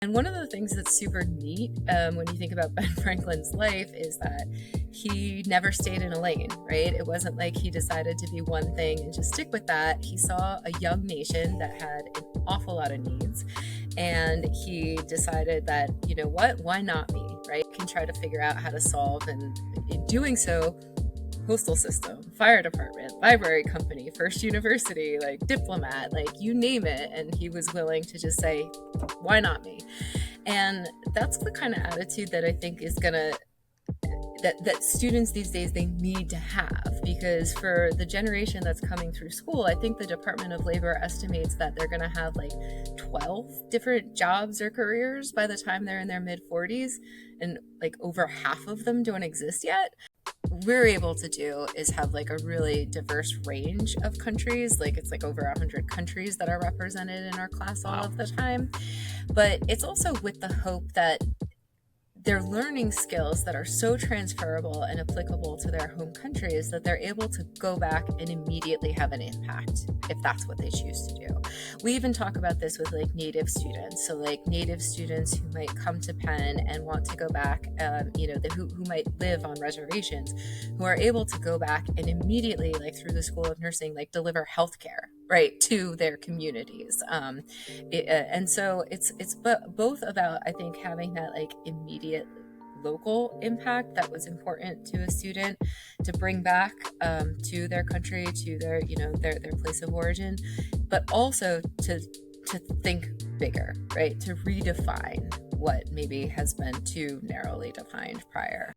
And one of the things that's super neat when you think about Ben Franklin's life is that he never stayed in a lane, right? It wasn't like he decided to be one thing and just stick with that. He saw a young nation that had an awful lot of needs. And he decided that, you know what, why not me, right? Can try to figure out how to solve. And in doing so, postal system, fire department, library company, first university, like diplomat, like you name it. And he was willing to just say, why not me? And that's the kind of attitude that I think is going to that students these days they need to have, because for the generation that's coming through school, I think the Department of Labor estimates that they're going to have like 12 different jobs or careers by the time they're in their mid 40s, and like over half of them don't exist yet. What we're able to do is have like a really diverse range of countries. Like it's like over 100 countries that are represented in our class all of the time. But it's also with the hope that they're learning skills that are so transferable and applicable to their home countries that they're able to go back and immediately have an impact if that's what they choose to do. We even talk about this with like native students. So like native students who might come to Penn and want to go back, who might live on reservations, who are able to go back and immediately, like through the School of Nursing, like deliver healthcare, right, to their communities. And so it's both about, I think, having that like immediate local impact that was important to a student to bring back to their country, to their their place of origin, but also to think bigger, right, to redefine what maybe has been too narrowly defined prior.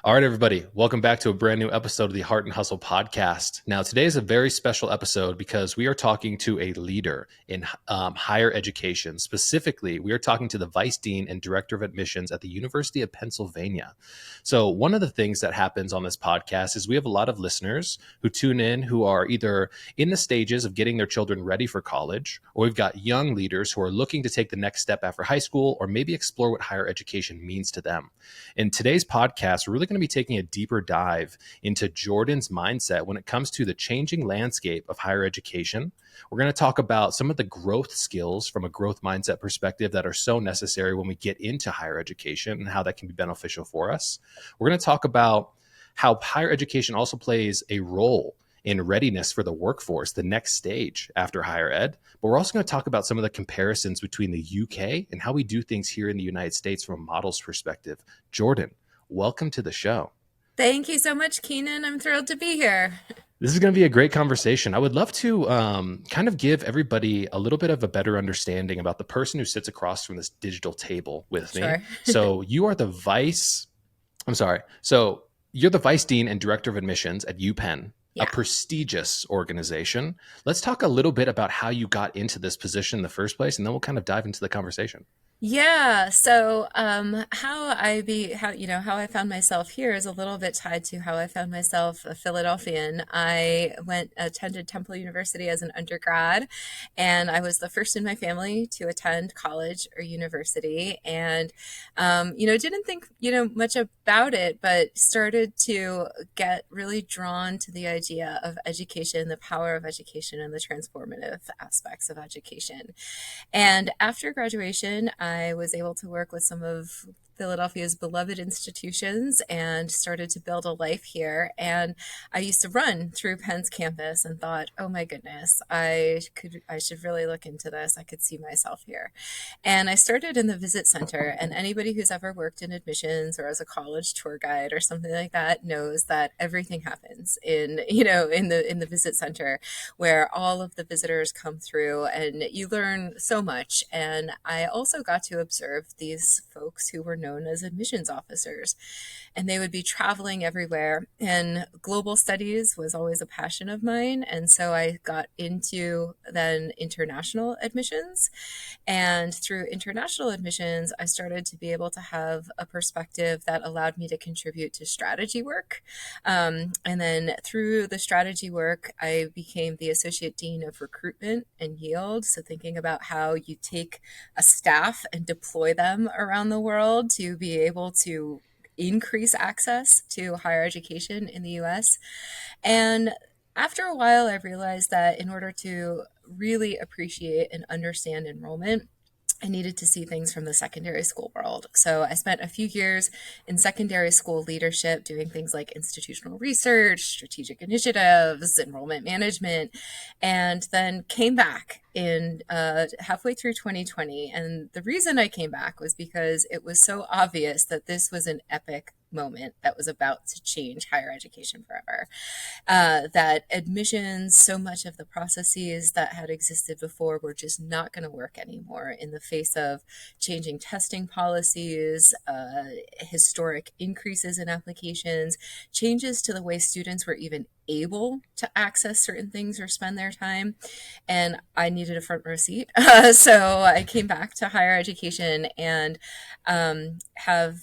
All right, everybody, welcome back to a brand new episode of the Hart Hustle podcast. Now, today is a very special episode because we are talking to a leader in higher education. Specifically, we are talking to the Vice Dean and Director of Admissions at the University of Pennsylvania. So one of the things that happens on this podcast is we have a lot of listeners who tune in who are either in the stages of getting their children ready for college, or we've got young leaders who are looking to take the next step after high school, or maybe explore what higher education means to them. In today's podcast, we're really going to be taking a deeper dive into Jordan's mindset when it comes to the changing landscape of higher education. We're going to talk about some of the growth skills from a growth mindset perspective that are so necessary when we get into higher education and how that can be beneficial for us. We're going to talk about how higher education also plays a role in readiness for the workforce, the next stage after higher ed. But we're also going to talk about some of the comparisons between the UK and how we do things here in the United States from a model's perspective. Jordan, welcome to the show. Thank you so much, Keenan. I'm thrilled to be here. This is going to be a great conversation. I would love to kind of give everybody a little bit of a better understanding about the person who sits across from this digital table with me. So you're the Vice Dean and Director of Admissions at UPenn. Yeah. A prestigious organization. Let's talk a little bit about how you got into this position in the first place, and then we'll kind of dive into the conversation. Yeah. So how I found myself here is a little bit tied to how I found myself a Philadelphian. I attended Temple University as an undergrad, and I was the first in my family to attend college or university. And, didn't think, much about it, but started to get really drawn to the idea of education, the power of education, and the transformative aspects of education. And after graduation, I was able to work with some of Philadelphia's beloved institutions and started to build a life here. And I used to run through Penn's campus and thought, oh my goodness, I should really look into this. I could see myself here. And I started in the visit center, and anybody who's ever worked in admissions or as a college tour guide or something like that knows that everything happens in the visit center, where all of the visitors come through and you learn so much. And I also got to observe these folks who were known known as admissions officers. And they would be traveling everywhere. And global studies was always a passion of mine. And so I got into then international admissions. And through international admissions, I started to be able to have a perspective that allowed me to contribute to strategy work. And then through the strategy work, I became the Associate Dean of Recruitment and Yield. So thinking about how you take a staff and deploy them around the world to be able to increase access to higher education in the US. And after a while, I realized that in order to really appreciate and understand enrollment, I needed to see things from the secondary school world. So I spent a few years in secondary school leadership doing things like institutional research, strategic initiatives, enrollment management, and then came back in halfway through 2020. And the reason I came back was because it was so obvious that this was an epic moment that was about to change higher education forever. That admissions, so much of the processes that had existed before were just not going to work anymore in the face of changing testing policies, historic increases in applications, changes to the way students were even able to access certain things or spend their time. And I needed a front row seat. So I came back to higher education and have,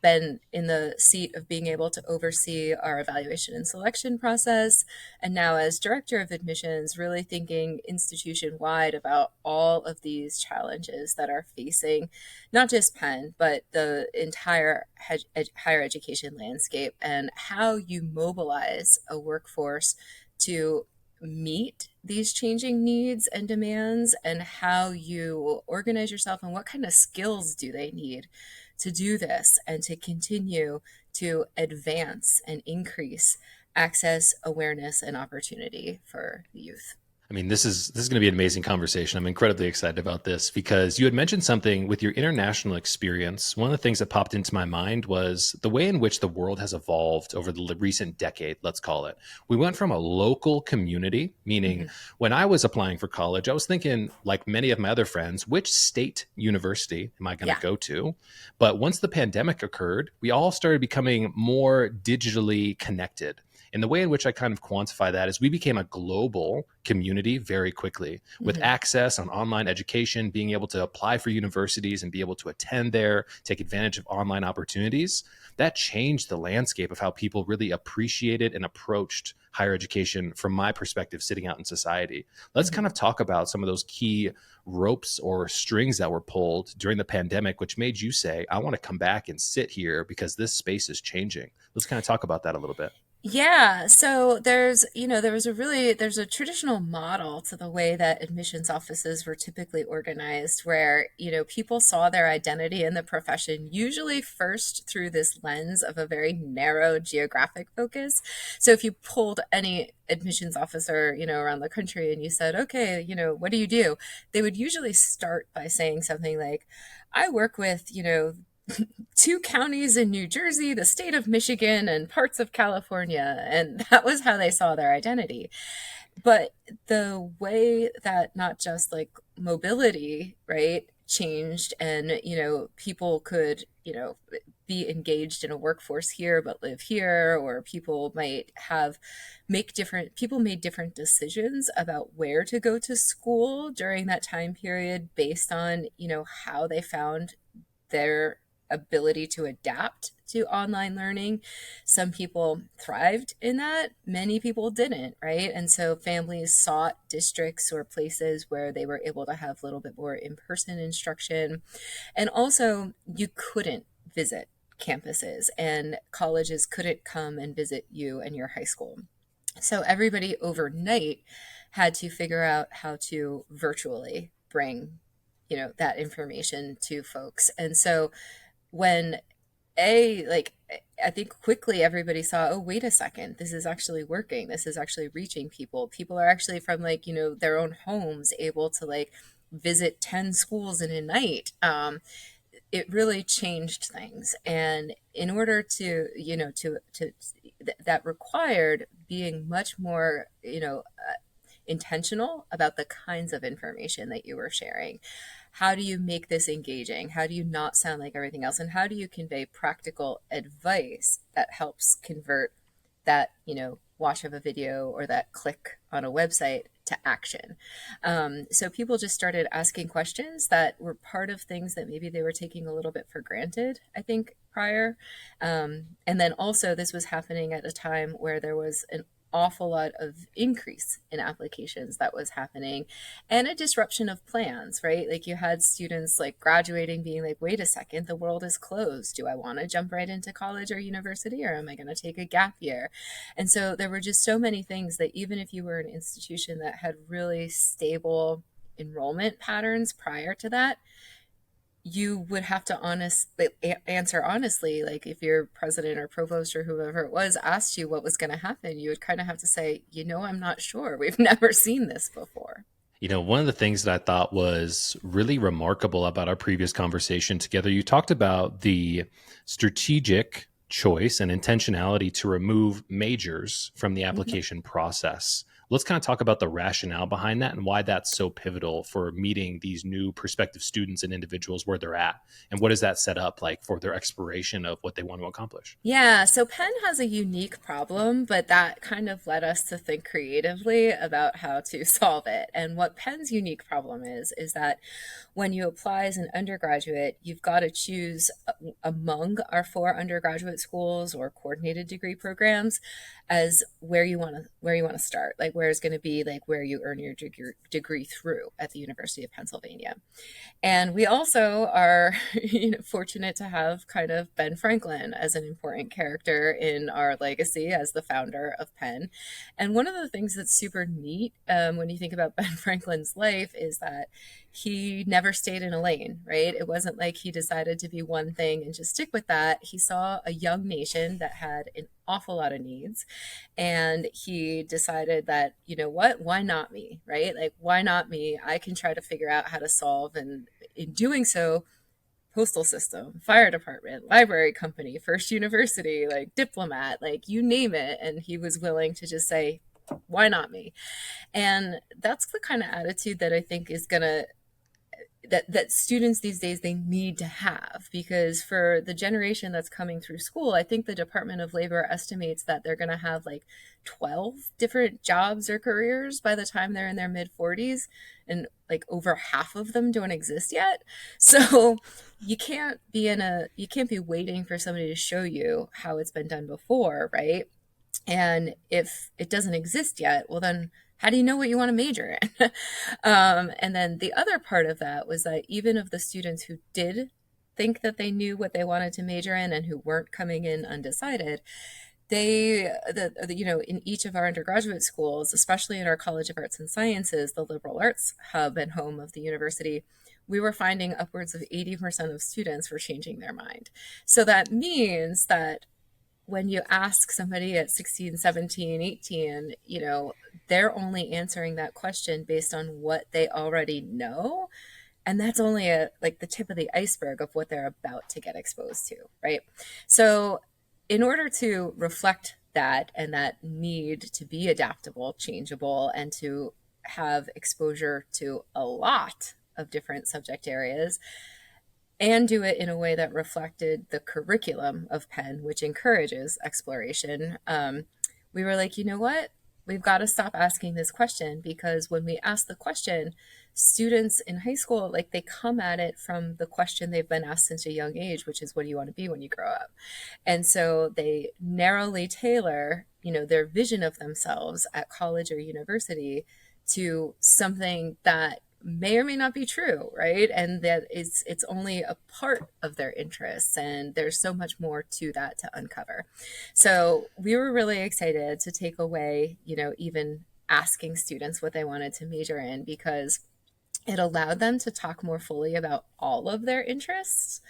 been in the seat of being able to oversee our evaluation and selection process. And now, as director of admissions, really thinking institution wide about all of these challenges that are facing not just Penn, but the entire higher education landscape, and how you mobilize a workforce to meet these changing needs and demands, and how you organize yourself and what kind of skills do they need to do this and to continue to advance and increase access, awareness, and opportunity for the youth. I mean, this is going to be an amazing conversation. I'm incredibly excited about this because you had mentioned something with your international experience. One of the things that popped into my mind was the way in which the world has evolved over the recent decade, let's call it. We went from a local community, meaning when I was applying for college, I was thinking, like many of my other friends, which state university am I going to go to? But once the pandemic occurred, we all started becoming more digitally connected. And the way in which I kind of quantify that is we became a global community very quickly with access on online education, being able to apply for universities and be able to attend there, take advantage of online opportunities. That changed the landscape of how people really appreciated and approached higher education from my perspective, sitting out in society. Let's kind of talk about some of those key ropes or strings that were pulled during the pandemic, which made you say, I want to come back and sit here because this space is changing. Let's kind of talk about that a little bit. Yeah, so there's a traditional model to the way that admissions offices were typically organized where, people saw their identity in the profession usually first through this lens of a very narrow geographic focus. So if you pulled any admissions officer, around the country and you said, okay, what do you do? They would usually start by saying something like, I work with, two counties in New Jersey, the state of Michigan, and parts of California. And that was how they saw their identity. But the way that not just like mobility, right, changed and, people could, be engaged in a workforce here but live here, or people made different decisions about where to go to school during that time period based on, how they found their ability to adapt to online learning. Some people thrived in that, many people didn't, right? And so families sought districts or places where they were able to have a little bit more in-person instruction. And also, you couldn't visit campuses, and colleges couldn't come and visit you and your high school. So everybody overnight had to figure out how to virtually bring that information to folks. And so when I think quickly everybody saw, oh, wait a second, this is actually working. This is actually reaching people. People are actually from their own homes able to visit 10 schools in a night. It really changed things. And in order to, that required being much more, intentional about the kinds of information that you were sharing. how do you make this engaging? How do you not sound like everything else? And how do you convey practical advice that helps convert that, watch of a video or that click on a website to action? So people just started asking questions that were part of things that maybe they were taking a little bit for granted, I think, prior. And then also, this was happening at a time where there was an awful lot of increase in applications that was happening and a disruption of plans, right? Like you had students like graduating being like, wait a second, the world is closed. Do I want to jump right into college or university, or am I going to take a gap year? And so there were just so many things that even if you were an institution that had really stable enrollment patterns prior to that, you would have to answer honestly. Like if your president or provost or whoever it was asked you what was going to happen, you would kind of have to say, I'm not sure. We've never seen this before. One of the things that I thought was really remarkable about our previous conversation together, you talked about the strategic choice and intentionality to remove majors from the application process. Let's kind of talk about the rationale behind that and why that's so pivotal for meeting these new prospective students and individuals where they're at. And what does that set up like for their exploration of what they want to accomplish? Yeah, so Penn has a unique problem, but that kind of led us to think creatively about how to solve it. And what Penn's unique problem is that when you apply as an undergraduate, you've got to choose among our 4 undergraduate schools or coordinated degree programs as where you want to start, like where it's going to be like where you earn your degree through at the University of Pennsylvania. And we also are fortunate to have kind of Ben Franklin as an important character in our legacy as the founder of Penn. And one of the things that's super neat when you think about Ben Franklin's life is that he never stayed in a lane, right? It wasn't like he decided to be one thing and just stick with that. He saw a young nation that had an awful lot of needs. And he decided that, what, why not me, right? Like, why not me? I can try to figure out how to solve. And in doing so, postal system, fire department, library company, first university, like diplomat, like you name it. And he was willing to just say, why not me? And that's the kind of attitude that I think is going to that students these days they need to have, because for the generation that's coming through school, I think the Department of Labor estimates that they're going to have like 12 different jobs or careers by the time they're in their mid 40s, and like over half of them don't exist yet. So you can't be waiting for somebody to show you how it's been done before, right? And if it doesn't exist yet, well then how do you know what you want to major in? And then the other part of that was that even of the students who did think that they knew what they wanted to major in and who weren't coming in undecided, in each of our undergraduate schools, especially in our College of Arts and Sciences, the liberal arts hub and home of the university, we were finding upwards of 80% of students were changing their mind. So that means that when you ask somebody at 16, 17, 18, they're only answering that question based on what they already know. And that's only the tip of the iceberg of what they're about to get exposed to, right? So in order to reflect that and that need to be adaptable, changeable, and to have exposure to a lot of different subject areas, and do it in a way that reflected the curriculum of Penn, which encourages exploration, we were like, you know what? We've got to stop asking this question, because when we ask the question, students in high school, like they come at it from the question they've been asked since a young age, which is, what do you want to be when you grow up? And so they narrowly tailor, their vision of themselves at college or university to something that may or may not be true, right? And that it's only a part of their interests, and there's so much more to that to uncover. So we were really excited to take away, even asking students what they wanted to major in, because it allowed them to talk more fully about all of their interests,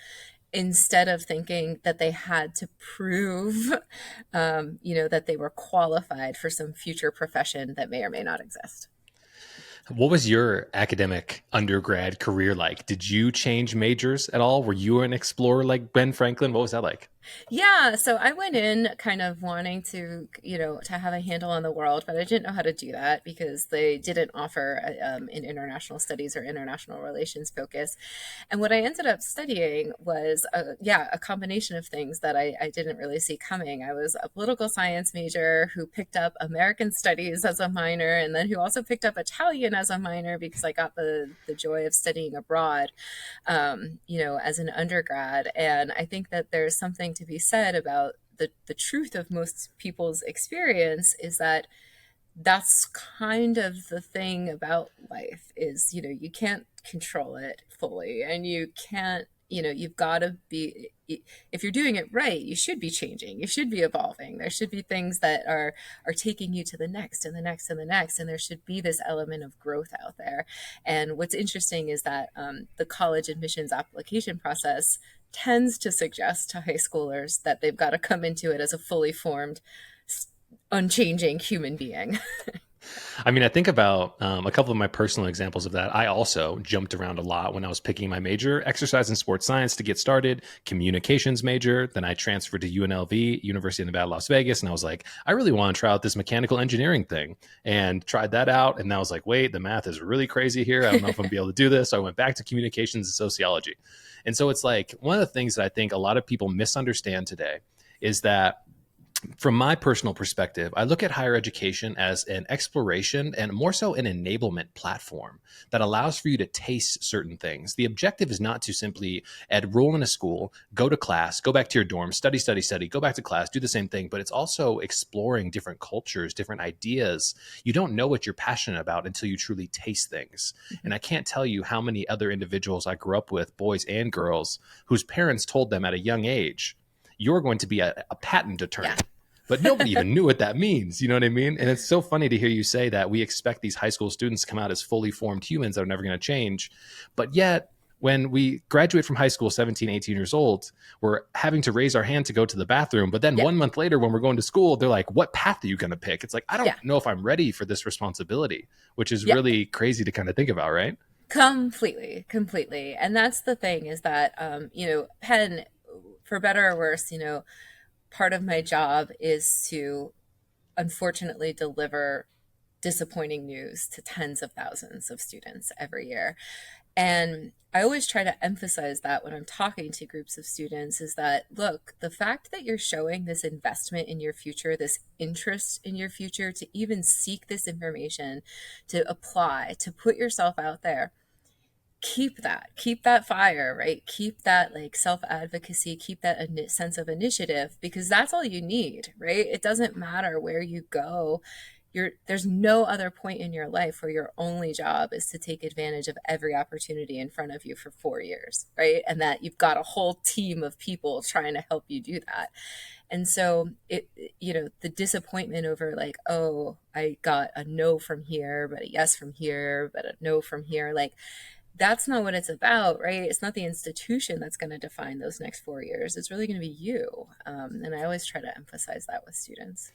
instead of thinking that they had to prove, that they were qualified for some future profession that may or may not exist. What was your academic undergrad career like? Did you change majors at all? Were you an explorer like Ben Franklin? What was that like? Yeah, so I went in kind of wanting to, to have a handle on the world, but I didn't know how to do that because they didn't offer an international studies or international relations focus. And what I ended up studying was, a combination of things that I didn't really see coming. I was a political science major who picked up American studies as a minor, and then who also picked up Italian as a minor because I got the joy of studying abroad, as an undergrad. And I think that there's something to be said about the truth of most people's experience is that that's kind of the thing about life is, you can't control it fully, and you can't, you've got to be, if you're doing it right, you should be changing, you should be evolving, there should be things that are taking you to the next and the next and the next, and there should be this element of growth out there. And what's interesting is that the college admissions application process tends to suggest to high schoolers that they've got to come into it as a fully formed, unchanging human being. I mean, I think about a couple of my personal examples of that. I also jumped around a lot when I was picking my major, exercise and sports science to get started, communications major. Then I transferred to UNLV, University of Nevada, Las Vegas. And I was like, I really want to try out this mechanical engineering thing, and tried that out. And I was like, wait, the math is really crazy here. I don't know if I'm gonna be able to do this. So I went back to communications and sociology. And so it's like one of the things that I think a lot of people misunderstand today is that from my personal perspective, I look at higher education as an exploration and more so an enablement platform that allows for you to taste certain things. The objective is not to simply enroll in a school, go to class, go back to your dorm, study, study, study, go back to class, do the same thing, but it's also exploring different cultures, different ideas. You don't know what you're passionate about until you truly taste things. And I can't tell you how many other individuals I grew up with, boys and girls, whose parents told them at a young age, you're going to be a patent attorney. Yeah. But nobody even knew what that means. You know what I mean? And it's so funny to hear you say that we expect these high school students to come out as fully formed humans that are never going to change. But yet, when we graduate from high school, 17, 18 years old, we're having to raise our hand to go to the bathroom. But then Yeah. 1 month later, when we're going to school, they're like, what path are you going to pick? It's like, I don't Yeah. know if I'm ready for this responsibility, which is Yeah. really crazy to kind of think about, right? Completely, completely. And that's the thing is that, Penn, for better or worse, part of my job is to unfortunately deliver disappointing news to tens of thousands of students every year. And I always try to emphasize that when I'm talking to groups of students is that, look, the fact that you're showing this investment in your future, this interest in your future, to even seek this information, to apply, to put yourself out there, keep that fire, right? Keep that like self advocacy, keep that sense of initiative, because that's all you need, right? It doesn't matter where you go. There's no other point in your life where your only job is to take advantage of every opportunity in front of you for 4 years, right? And that you've got a whole team of people trying to help you do that. And so the disappointment over like, oh, I got a no from here, but a yes from here, but a no from here, like that's not what it's about, right? It's not the institution that's going to define those next 4 years. It's really going to be you. And I always try to emphasize that with students.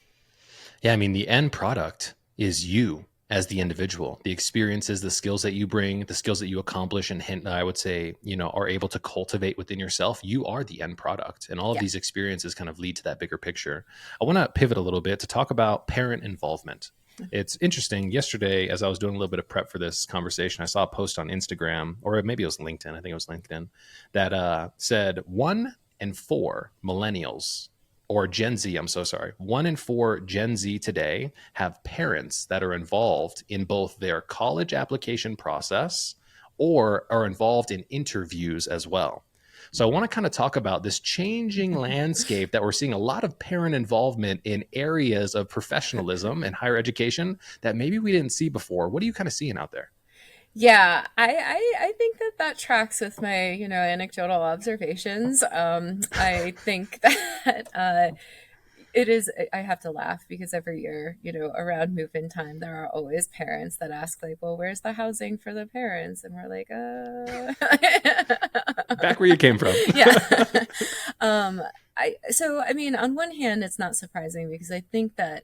Yeah, I mean, the end product is you as the individual, the experiences, the skills that you bring, the skills that you accomplish, and I would say, are able to cultivate within yourself. You are the end product. And all of Yeah. these experiences kind of lead to that bigger picture. I want to pivot a little bit to talk about parent involvement. It's interesting. Yesterday, as I was doing a little bit of prep for this conversation, I saw a post on Instagram, or maybe it was LinkedIn. I think it was LinkedIn, that said 1 in 4 millennials or Gen Z, I'm so sorry, 1 in 4 Gen Z today have parents that are involved in both their college application process or are involved in interviews as well. So I want to kind of talk about this changing landscape that we're seeing a lot of parent involvement in areas of professionalism and higher education that maybe we didn't see before. What are you kind of seeing out there? Yeah, I think that tracks with my, anecdotal observations. I think that it is, I have to laugh because every year, around move-in time, there are always parents that ask like, well, where's the housing for the parents? And we're like, Back where you came from. yeah. I mean, on one hand, it's not surprising because I think that,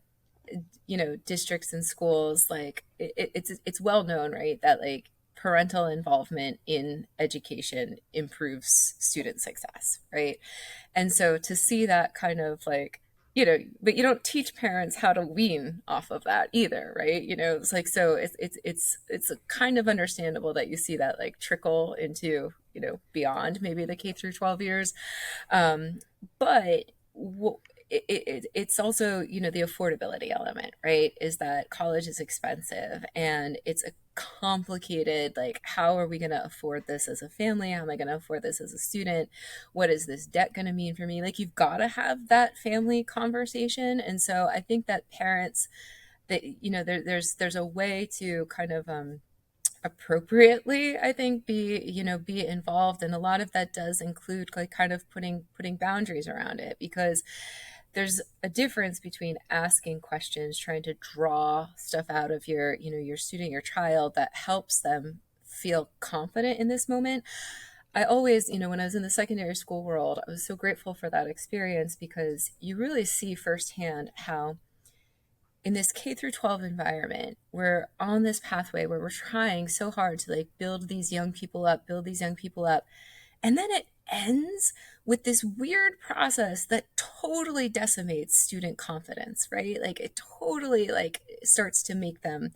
districts and schools, like it's well known, right? That like parental involvement in education improves student success, right? And so to see that kind of like, but you don't teach parents how to wean off of that either, right? It's like, so it's kind of understandable that you see that like trickle into, beyond maybe the K through 12 years. um, but it's also, the affordability element, right? Is that college is expensive and it's a complicated, like, how are we going to afford this as a family? How am I going to afford this as a student? What is this debt going to mean for me? Like, you've got to have that family conversation. And so I think that parents, that, there's a way to kind of, appropriately, I think, be involved. And a lot of that does include like kind of putting boundaries around it, because there's a difference between asking questions, trying to draw stuff out of your student, your child, that helps them feel confident in this moment. I always, when I was in the secondary school world, I was so grateful for that experience, because you really see firsthand how in this K through 12 environment, we're on this pathway where we're trying so hard to like build these young people up, and then it ends with this weird process that totally decimates student confidence, right? Like, it totally like starts to make them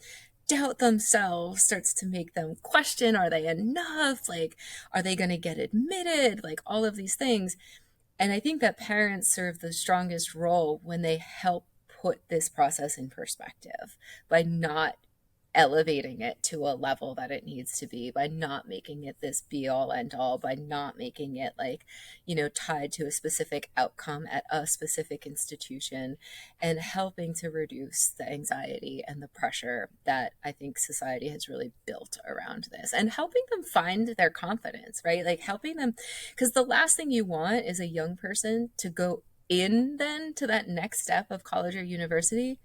doubt themselves, starts to make them question, are they enough? Like, are they going to get admitted? Like, all of these things. And I think that parents serve the strongest role when they help put this process in perspective by not elevating it to a level that it needs to be, by not making it this be all end all, by not making it like, tied to a specific outcome at a specific institution, and helping to reduce the anxiety and the pressure that I think society has really built around this, and helping them find their confidence, right? Like, helping them, because the last thing you want is a young person to go in then to that next step of college or university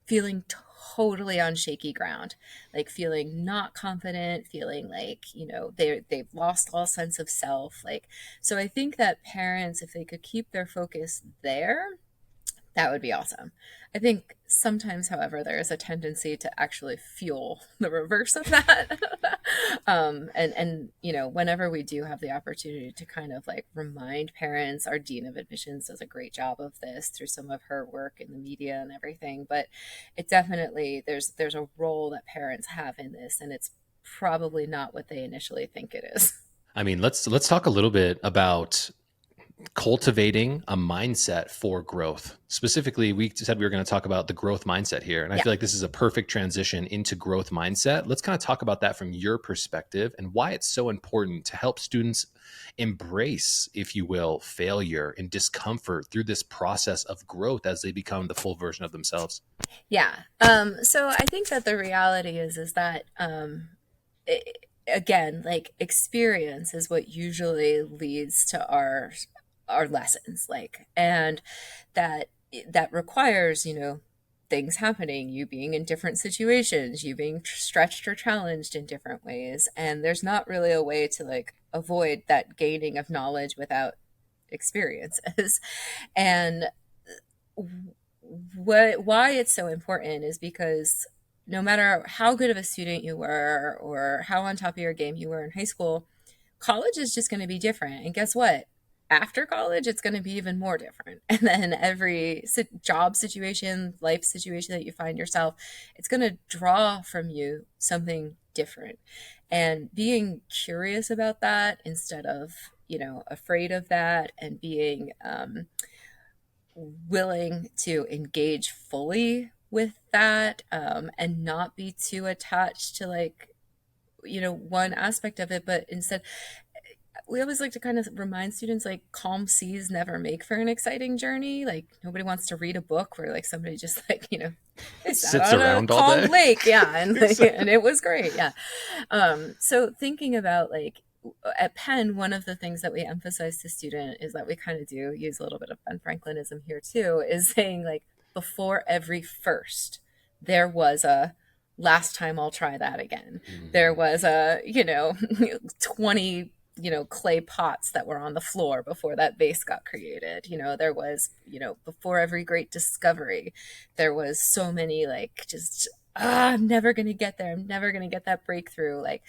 feeling totally on shaky ground, like feeling not confident, feeling like, they've lost all sense of self. Like, so I think that parents, if they could keep their focus there, that would be awesome. I think sometimes, however, there is a tendency to actually fuel the reverse of that. And whenever we do have the opportunity to kind of like remind parents, our dean of admissions does a great job of this through some of her work in the media and everything. But it definitely, there's a role that parents have in this, and it's probably not what they initially think it is. I mean, let's talk a little bit about cultivating a mindset for growth. Specifically, we said we were going to talk about the growth mindset here. And I feel like this is a perfect transition into growth mindset. Let's kind of talk about that from your perspective and why it's so important to help students embrace, if you will, failure and discomfort through this process of growth as they become the full version of themselves. Yeah. So I think that the reality is that, again, like, experience is what usually leads to our lessons, like, and that requires, things happening, you being in different situations, you being stretched or challenged in different ways. And there's not really a way to like avoid that gaining of knowledge without experiences. And why it's so important is because no matter how good of a student you were or how on top of your game you were in high school, college is just going to be different. And guess what? After college, it's going to be even more different. And then every job situation, life situation that you find yourself, it's going to draw from you something different. And being curious about that instead of, afraid of that, and being willing to engage fully with that, and not be too attached to like, one aspect of it, but instead, we always like to kind of remind students like calm seas never make for an exciting journey. Like, nobody wants to read a book where like somebody just like, they sat Sits on a around all calm day. lake. Yeah. And like, and it was great. Yeah. So thinking about like at Penn, one of the things that we emphasize to student is that we kind of do use a little bit of Ben Franklinism here too, is saying like, before every first, there was a last time I'll try that again. There was a, 20 clay pots that were on the floor before that vase got created. There was, before every great discovery, there was so many like just, I'm never going to get there. I'm never going to get that breakthrough. Like,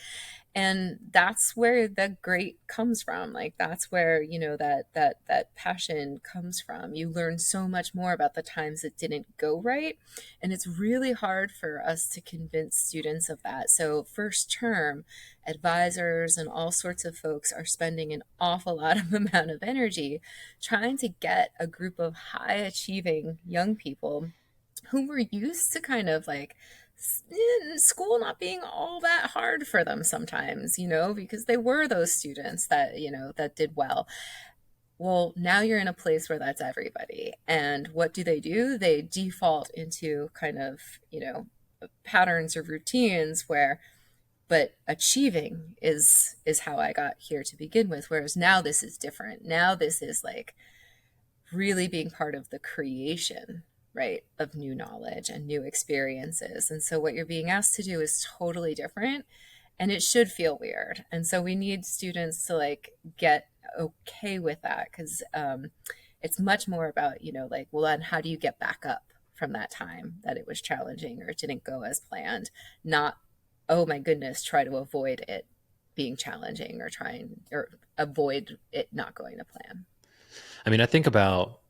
And that's where the great comes from. Like that's where, that passion comes from. You learn so much more about the times it didn't go right, and it's really hard for us to convince students of that. So first term, advisors and all sorts of folks are spending an awful lot of amount of energy trying to get a group of high achieving young people who were used to kind of like school not being all that hard for them sometimes, because they were those students that did well. Well, now you're in a place where that's everybody. And what do? They default into kind of, patterns or routines where, but achieving is how I got here to begin with. Whereas now this is different. Now this is like really being part of the creation, right, of new knowledge and new experiences. And so what you're being asked to do is totally different, and it should feel weird. And so we need students to like get okay with that, because it's much more about, like, well, then how do you get back up from that time that it was challenging or it didn't go as planned? Not, oh my goodness, try to avoid it being challenging or avoid it not going to plan. I mean, I think about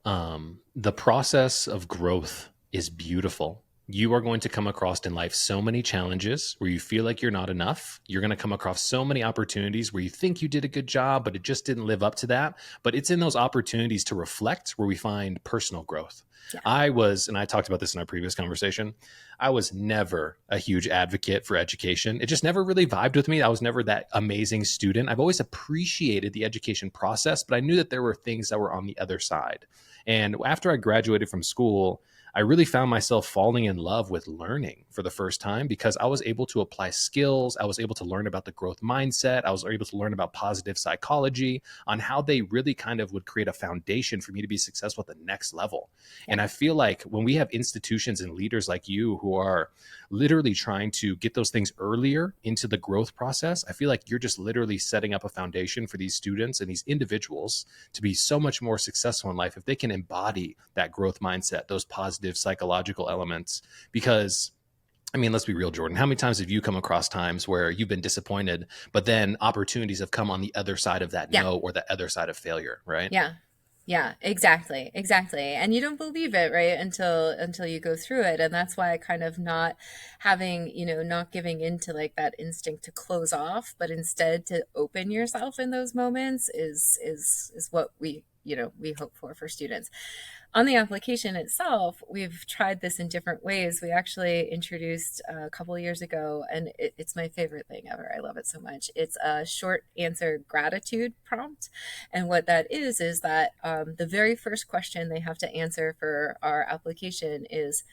the process of growth is beautiful. You are going to come across in life so many challenges where you feel like you're not enough. You're going to come across so many opportunities where you think you did a good job, but it just didn't live up to that. But it's in those opportunities to reflect where we find personal growth. Yeah. And I talked about this in our previous conversation, I was never a huge advocate for education. It just never really vibed with me. I was never that amazing student. I've always appreciated the education process, but I knew that there were things that were on the other side. And after I graduated from school, I really found myself falling in love with learning for the first time because I was able to apply skills. I was able to learn about the growth mindset. I was able to learn about positive psychology, on how they really kind of would create a foundation for me to be successful at the next level. Yeah. And I feel like when we have institutions and leaders like you who are literally trying to get those things earlier into the growth process, I feel like you're just literally setting up a foundation for these students and these individuals to be so much more successful in life if they can embody that growth mindset, those positive psychological elements. Because I mean, let's be real, Jordan. How many times have you come across times where you've been disappointed, but then opportunities have come on the other side of that Yeah. no or the other side of failure, right? Yeah. Yeah, exactly. Exactly. And you don't believe it, right? Until you go through it. And that's why I kind of not having, not giving into like that instinct to close off, but instead to open yourself in those moments is what we hope for students. On the application itself, we've tried this in different ways. We actually introduced a couple of years ago, and it's my favorite thing ever. I love it so much. It's a short answer gratitude prompt. And what that is that the very first question they have to answer for our application is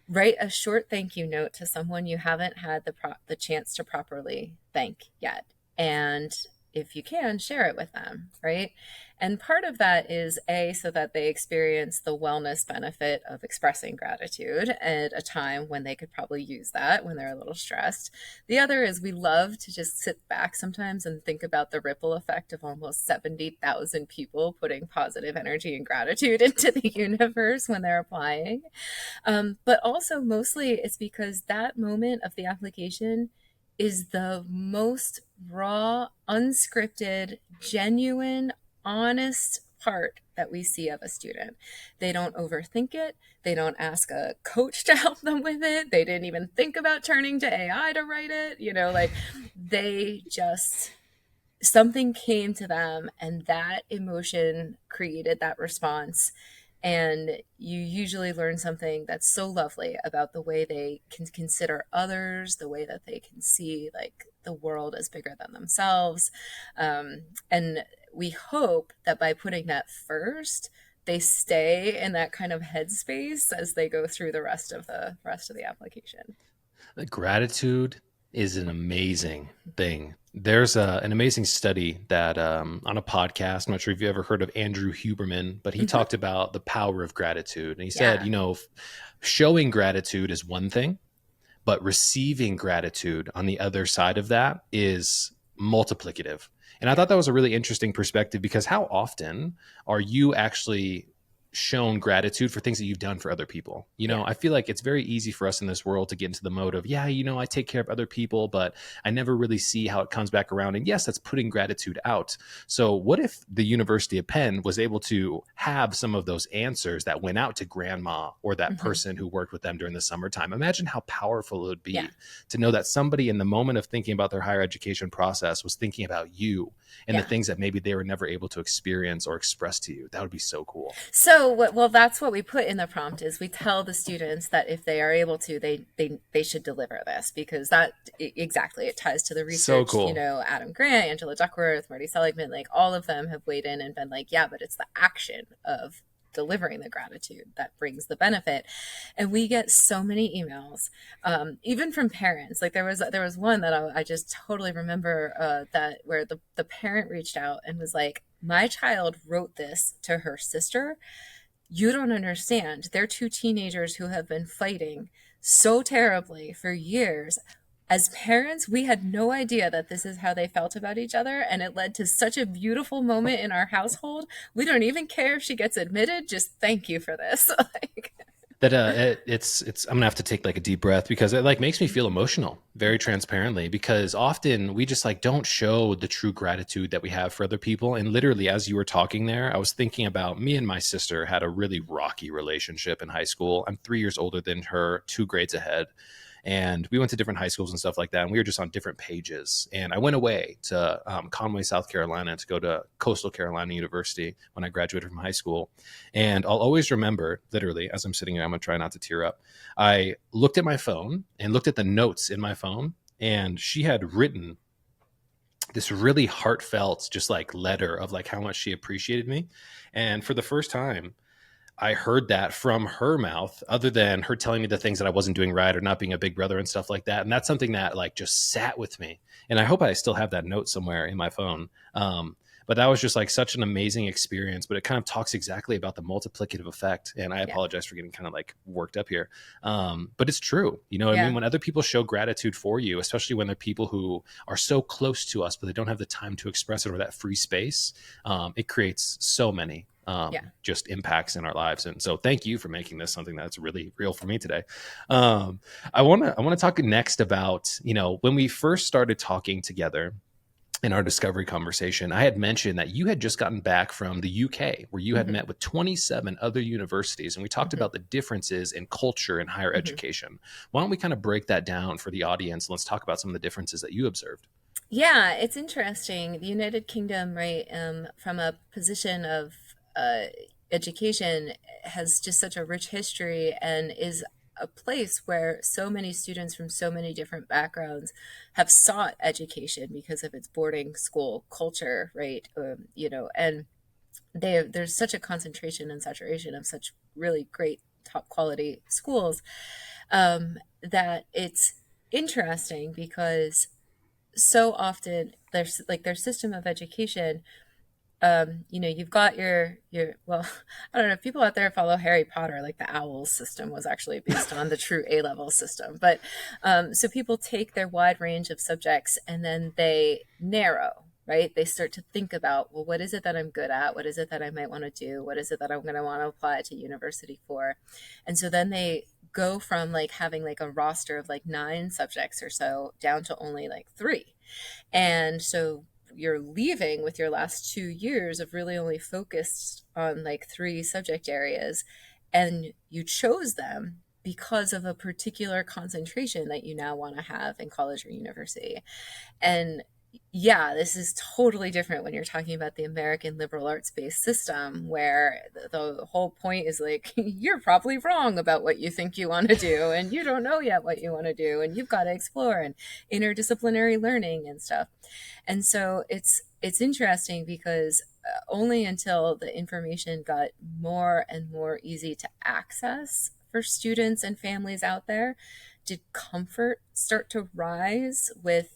write a short thank you note to someone you haven't had the chance to properly thank yet. And if you can, share it with them, right? And part of that is so that they experience the wellness benefit of expressing gratitude at a time when they could probably use that when they're a little stressed. The other is we love to just sit back sometimes and think about the ripple effect of almost 70,000 people putting positive energy and gratitude into the universe when they're applying. But also mostly it's because that moment of the application is the most raw, unscripted, genuine, honest part that we see of a student. They don't overthink it. They don't ask a coach to help them with it. They didn't even think about turning to AI to write it. Like they just, something came to them and that emotion created that response. And you usually learn something that's so lovely about the way they can consider others, the way that they can see like the world as bigger than themselves. And we hope that by putting that first, they stay in that kind of headspace as they go through the rest of the application. Gratitude is an amazing thing. There's an amazing study that on a podcast, I'm not sure if you ever heard of Andrew Huberman, but he talked about the power of gratitude. And he said, showing gratitude is one thing, but receiving gratitude on the other side of that is multiplicative. And I thought that was a really interesting perspective, because how often are you actually shown gratitude for things that you've done for other people? You know, Yeah. I feel like it's very easy for us in this world to get into the mode of, yeah, you know, I take care of other people, but I never really see how it comes back around. And yes, that's putting gratitude out. So what if the University of Penn was able to have some of those answers that went out to grandma or that Hmm. person who worked with them during the summertime? Imagine how powerful it would Yeah. be to know that somebody in the moment of thinking about their higher education process was thinking about you and the Yeah. things that maybe they were never able to experience or express to you. That would be so cool. So well, that's what we put in the prompt is we tell the students that if they are able to, they should deliver this because that exactly it ties to the So research. cool. Adam Grant, Angela Duckworth, Marty Seligman, like all of them have weighed in and been like, yeah, but it's the action of delivering the gratitude that brings the benefit. And we get so many emails, even from parents. Like there was one that I just totally remember, that where the parent reached out and was like, my child wrote this to her sister. You don't understand. They're two teenagers who have been fighting so terribly for years. As parents, we had no idea that this is how they felt about each other, and it led to such a beautiful moment in our household. We don't even care if she gets admitted. Just thank you for this. Like, That it's I'm gonna have to take like a deep breath because it like makes me feel emotional very transparently, because often we just like don't show the true gratitude that we have for other people. And literally, as you were talking there, I was thinking about me and my sister had a really rocky relationship in high school. I'm 3 years older than her, 2 grades ahead, and we went to different high schools and stuff like that, and we were just on different pages. And I went away to Conway, South Carolina, to go to Coastal Carolina University when I graduated from high school. And I'll always remember, literally, as I'm sitting here, I'm gonna try not to tear up, I looked at my phone and looked at the notes in my phone, and she had written this really heartfelt just like letter of like how much she appreciated me. And for the first time I heard that from her mouth, other than her telling me the things that I wasn't doing right or not being a big brother and stuff like that. And that's something that like just sat with me. And I hope I still have that note somewhere in my phone. But that was just like such an amazing experience. But it kind of talks exactly about the multiplicative effect. And I yeah, apologize for getting kind of like worked up here. But it's true. You know what I yeah, mean? When other people show gratitude for you, especially when they're people who are so close to us, but they don't have the time to express it or that free space, it creates so many yeah. just impacts in our lives. And so thank you for making this something that's really real for me today. I want to talk next about, you know, when we first started talking together in our discovery conversation, I had mentioned that you had just gotten back from the UK where you had Hmm. met with 27 other universities. And we talked Hmm. about the differences in culture and higher Hmm. education. Why don't we kind of break that down for the audience? Let's talk about some of the differences that you observed. Yeah, it's interesting. The United Kingdom, right, from a position of education, has just such a rich history and is a place where so many students from so many different backgrounds have sought education because of its boarding school culture, right? And there's such a concentration and saturation of such really great top quality schools, that it's interesting because so often there's like their system of education. You've got your well, I don't know if people out there follow Harry Potter, like the owls system was actually based on the true A level system. But so people take their wide range of subjects and then they narrow, right? They start to think about, well, what is it that I'm good at? What is it that I might want to do? What is it that I'm going to want to apply to university for? And so then they go from like having like a roster of like 9 subjects or so down to only like 3. And so you're leaving with your last 2 years of really only focused on like 3 subject areas. And you chose them because of a particular concentration that you now want to have in college or university. And yeah, this is totally different when you're talking about the American liberal arts based system, where the whole point is like, you're probably wrong about what you think you want to do, and you don't know yet what you want to do, and you've got to explore and interdisciplinary learning and stuff. And so it's interesting because only until the information got more and more easy to access for students and families out there did comfort start to rise with,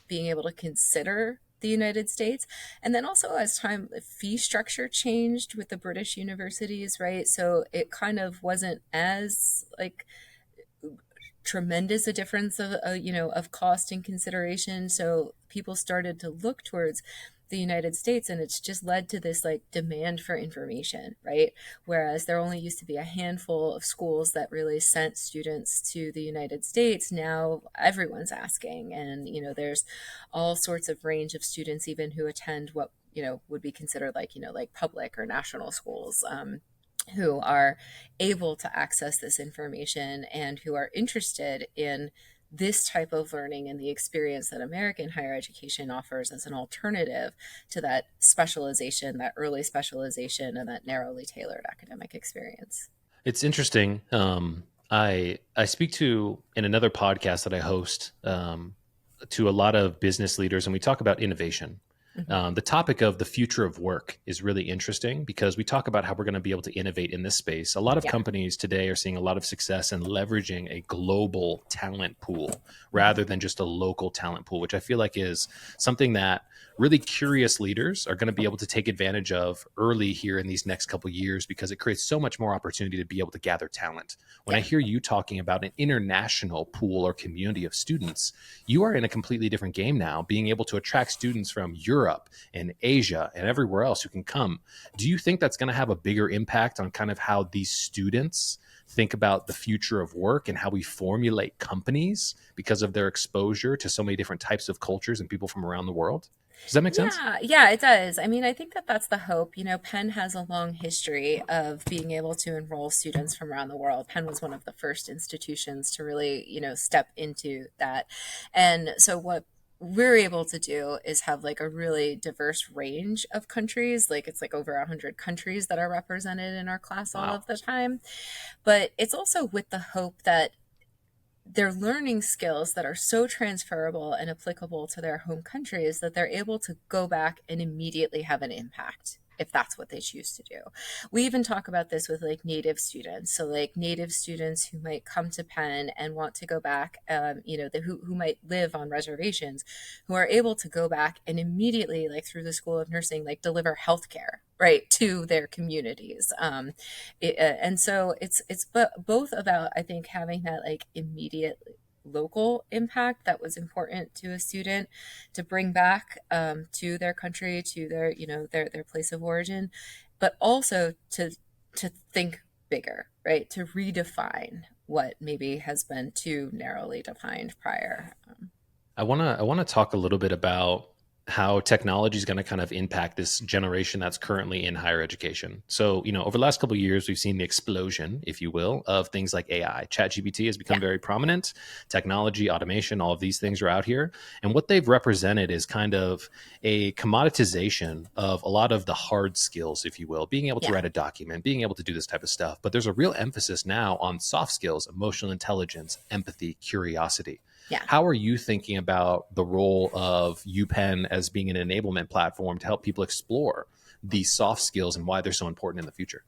being able to consider the United States. And then also as time, the fee structure changed with the British universities, right? So it kind of wasn't as like tremendous a difference of of cost and consideration. So people started to look towards the United States, and it's just led to this like demand for information, right? Whereas there only used to be a handful of schools that really sent students to the United States, now everyone's asking. And there's all sorts of range of students even who attend what would be considered like like public or national schools, who are able to access this information and who are interested in this type of learning and the experience that American higher education offers as an alternative to that specialization, that early specialization, and that narrowly tailored academic experience. It's interesting. I speak to in another podcast that I host to a lot of business leaders, and we talk about innovation. Mm-hmm. The topic of the future of work is really interesting because we talk about how we're going to be able to innovate in this space. A lot of Yeah. companies today are seeing a lot of success in leveraging a global talent pool rather than just a local talent pool, which I feel like is something that really curious leaders are going to be able to take advantage of early here in these next couple of years because it creates so much more opportunity to be able to gather talent. When I hear you talking about an international pool or community of students, you are in a completely different game now, being able to attract students from Europe and Asia and everywhere else who can come. Do you think that's going to have a bigger impact on kind of how these students think about the future of work and how we formulate companies because of their exposure to so many different types of cultures and people from around the world? Does that make sense? Yeah, it does. I mean, I think that that's the hope. Penn has a long history of being able to enroll students from around the world. Penn was one of the first institutions to really, step into that. And so what we're able to do is have like a really diverse range of countries. Like it's like over 100 countries that are represented in our class all Wow. of the time. But it's also with the hope that they're learning skills that are so transferable and applicable to their home countries that they're able to go back and immediately have an impact if that's what they choose to do. We even talk about this with like native students. So like native students who might come to Penn and want to go back, who might live on reservations, who are able to go back and immediately, like through the School of Nursing, like deliver healthcare right to their communities. And so it's both about, I think, having that like immediate local impact that was important to a student to bring back, to their country, to their their place of origin, but also to think bigger, right? To redefine what maybe has been too narrowly defined prior. I want to talk a little bit about how technology is going to kind of impact this generation that's currently in higher education. So, over the last couple of years, we've seen the explosion, if you will, of things like AI. ChatGPT has become Yeah. very prominent. Technology, automation, all of these things are out here. And what they've represented is kind of a commoditization of a lot of the hard skills, if you will, being able to Yeah. write a document, being able to do this type of stuff. But there's a real emphasis now on soft skills, emotional intelligence, empathy, curiosity. Yeah. How are you thinking about the role of UPenn as being an enablement platform to help people explore these soft skills and why they're so important in the future?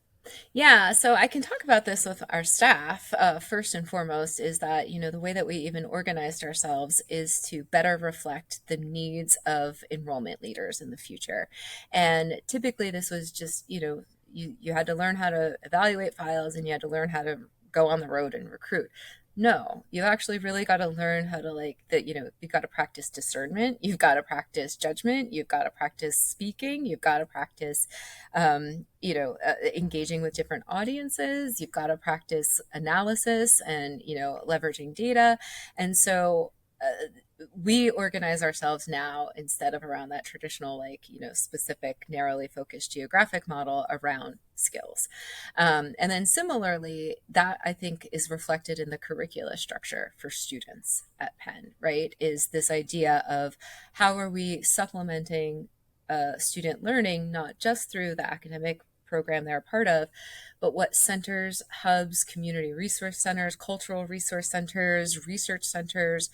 Yeah, so I can talk about this with our staff. First and foremost is that, the way that we even organized ourselves is to better reflect the needs of enrollment leaders in the future. And typically this was just, you had to learn how to evaluate files and you had to learn how to go on the road and recruit. No, you actually really got to learn how to you've got to practice discernment. You've got to practice judgment. You've got to practice speaking. You've got to practice, engaging with different audiences. You've got to practice analysis and, leveraging data. And so, we organize ourselves now instead of around that traditional, specific, narrowly focused geographic model around skills. And then similarly, that I think is reflected in the curricula structure for students at Penn, right? Is this idea of how are we supplementing student learning, not just through the academic program they're a part of, but what centers, hubs, community resource centers, cultural resource centers, research centers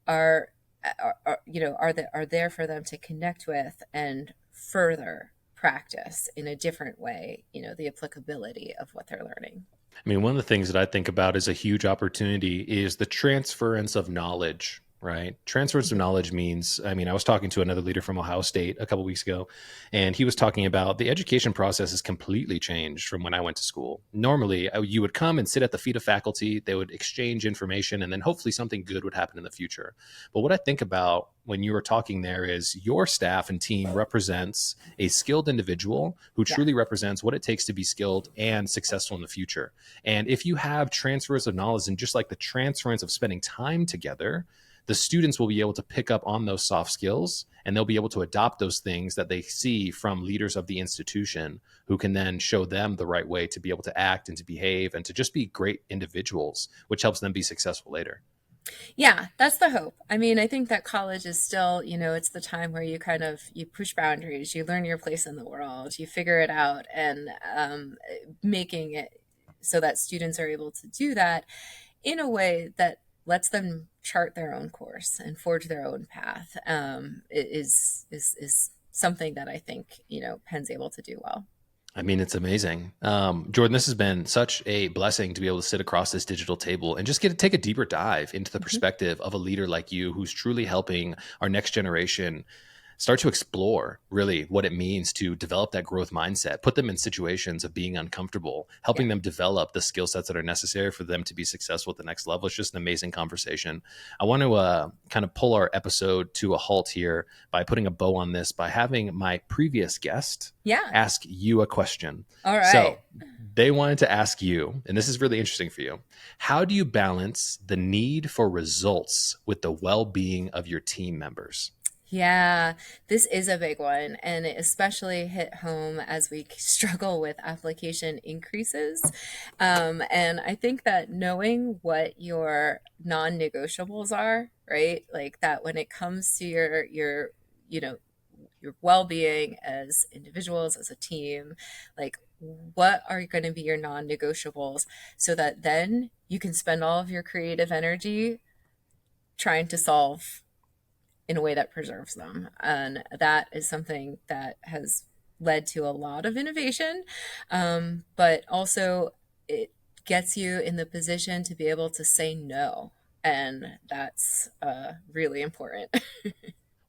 are are there for them to connect with and further practice in a different way, the applicability of what they're learning. I mean, one of the things that I think about as a huge opportunity is the transference of knowledge, right? Transfers of knowledge means, I mean, I was talking to another leader from Ohio State a couple of weeks ago, and he was talking about the education process has completely changed from when I went to school. Normally, you would come and sit at the feet of faculty, they would exchange information, and then hopefully something good would happen in the future. But what I think about when you were talking there is your staff and team represents a skilled individual who Yeah. truly represents what it takes to be skilled and successful in the future. And if you have transfers of knowledge and just like the transference of spending time together, the students will be able to pick up on those soft skills, and they'll be able to adopt those things that they see from leaders of the institution who can then show them the right way to be able to act and to behave and to just be great individuals, which helps them be successful later. Yeah, that's the hope. I mean, I think that college is still, it's the time where you push boundaries, you learn your place in the world, you figure it out, and making it so that students are able to do that in a way that lets them chart their own course and forge their own path, is something that I think, Penn's able to do well. I mean, it's amazing. Jordan, this has been such a blessing to be able to sit across this digital table and just get to take a deeper dive into the perspective of a leader like you who's truly helping our next generation start to explore really what it means to develop that growth mindset, put them in situations of being uncomfortable, helping them develop the skill sets that are necessary for them to be successful at the next level. It's just an amazing conversation. I want to kind of pull our episode to a halt here by putting a bow on this, by having my previous guest ask you a question. All right. So they wanted to ask you, and this is really interesting for you, how do you balance the need for results with the well-being of your team members? Yeah, this is a big one, and it especially hit home as we struggle with application increases. And I think that knowing what your non-negotiables are, right? Like that when it comes to your well-being as individuals, as a team, like what are going to be your non-negotiables so that then you can spend all of your creative energy trying to solve in a way that preserves them. And that is something that has led to a lot of innovation, but also it gets you in the position to be able to say no. And that's really important.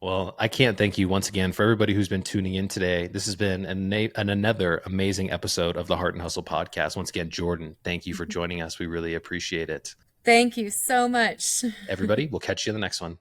Well, I can't thank you once again for everybody who's been tuning in today. This has been another amazing episode of the Hart and Hustle podcast. Once again, Jordan, thank you for joining us. We really appreciate it. Thank you so much. Everybody, we'll catch you in the next one.